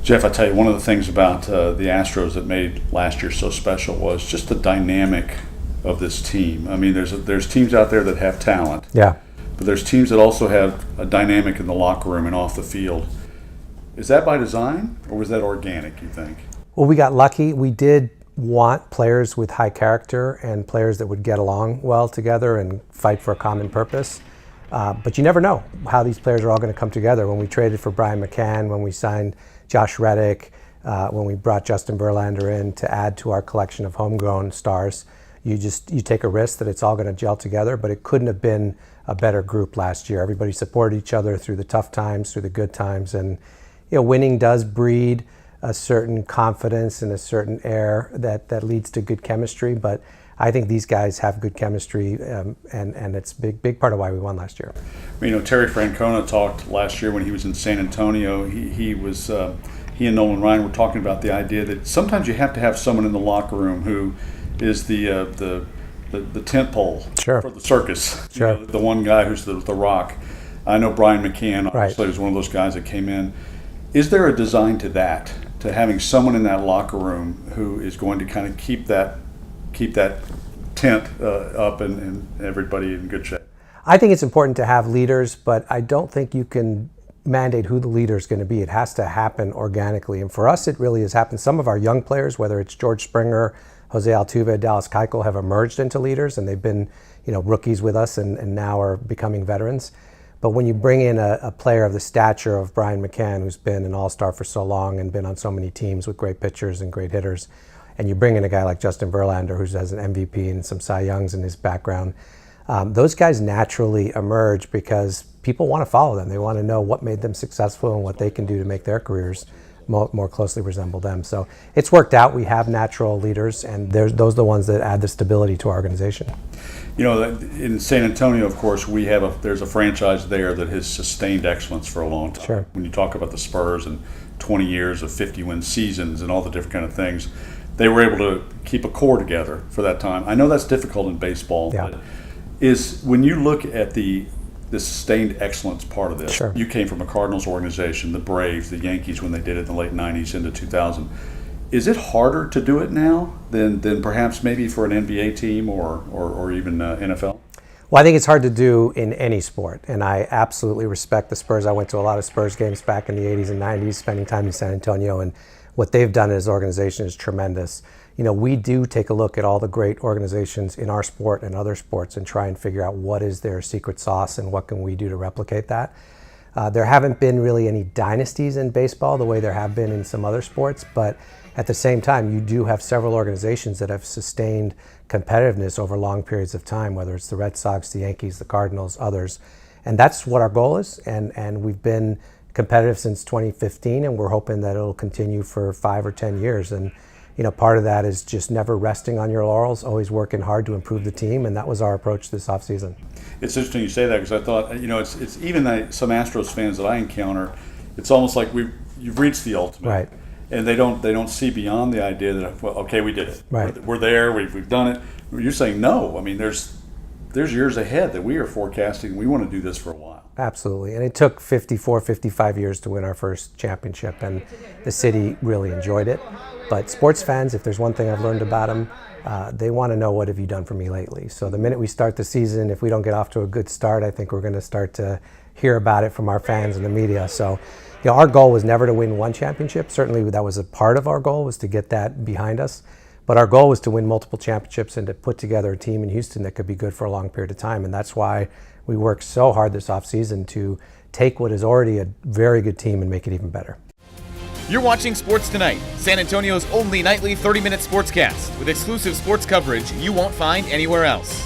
Jeff, I tell you, one of the things about the Astros that made last year so special was just the dynamic of this team. I mean, there's teams out there that have talent. Yeah. But there's teams that also have a dynamic in the locker room and off the field. Is that by design, or was that organic, you think? Well, we got lucky. We did want players with high character and players that would get along well together and fight for a common purpose. But you never know how these players are all going to come together. When we traded for Brian McCann, when we signed Josh Reddick, when we brought Justin Verlander in to add to our collection of homegrown stars, you take a risk that it's all going to gel together, but it couldn't have been a better group last year. Everybody supported each other through the tough times, through the good times, and winning does breed a certain confidence and a certain air that leads to good chemistry. But I think these guys have good chemistry, and it's a big part of why we won last year. Terry Francona talked last year when he was in San Antonio. He and Nolan Ryan were talking about the idea that sometimes you have to have someone in the locker room who is the tent pole for the circus. Sure. The one guy who's the rock. I know Brian McCann obviously was one of those guys that came in. Is there a design to that, to having someone in that locker room who is going to kind of keep that tent up and everybody in good shape? I think it's important to have leaders, but I don't think you can mandate who the leader is going to be. It has to happen organically. And for us, it really has happened. Some of our young players, whether it's George Springer, Jose Altuve, Dallas Keuchel, have emerged into leaders, and they've been rookies with us and now are becoming veterans. But when you bring in a player of the stature of Brian McCann, who's been an all-star for so long and been on so many teams with great pitchers and great hitters, and you bring in a guy like Justin Verlander, who has an MVP and some Cy Youngs in his background, those guys naturally emerge because people want to follow them. They want to know what made them successful and what they can do to make their careers more closely resemble them. So it's worked out. We have natural leaders, and those are the ones that add the stability to our organization. In San Antonio, of course, there's a franchise there that has sustained excellence for a long time. Sure. When you talk about the Spurs and 20 years of 50-win seasons and all the different kind of things, they were able to keep a core together for that time. I know that's difficult in baseball, yeah. But when you look at the sustained excellence part of this, sure. You came from a Cardinals organization, the Braves, the Yankees when they did it in the late 90s into 2000. Is it harder to do it now than perhaps maybe for an NBA team or even NFL? Well, I think it's hard to do in any sport, and I absolutely respect the Spurs. I went to a lot of Spurs games back in the 80s and 90s, spending time in San Antonio, and what they've done as an organization is tremendous. We do take a look at all the great organizations in our sport and other sports and try and figure out what is their secret sauce and what can we do to replicate that. There haven't been really any dynasties in baseball the way there have been in some other sports, but at the same time, you do have several organizations that have sustained competitiveness over long periods of time, whether it's the Red Sox, the Yankees, the Cardinals, others. And that's what our goal is, and we've been competitive since 2015, and we're hoping that it'll continue for 5 or 10 years. And part of that is just never resting on your laurels, always working hard to improve the team, and that was our approach this offseason. It's interesting you say that because I thought, it's even some Astros fans that I encounter, it's almost like you've reached the ultimate. Right. And they don't see beyond the idea that, well, okay, we did it. Right. We're there. We've done it. You're saying no. I mean, there's years ahead that we are forecasting. We want to do this for a while. Absolutely. And it took 54, 55 years to win our first championship, and the city really enjoyed it. But sports fans, if there's one thing I've learned about them, they want to know, what have you done for me lately? So the minute we start the season, if we don't get off to a good start, I think we're going to start to hear about it from our fans and the media. So our goal was never to win one championship. Certainly that was a part of our goal, was to get that behind us. But our goal was to win multiple championships and to put together a team in Houston that could be good for a long period of time. And that's why we worked so hard this offseason to take what is already a very good team and make it even better. You're watching Sports Tonight, San Antonio's only nightly 30-minute sportscast with exclusive sports coverage you won't find anywhere else.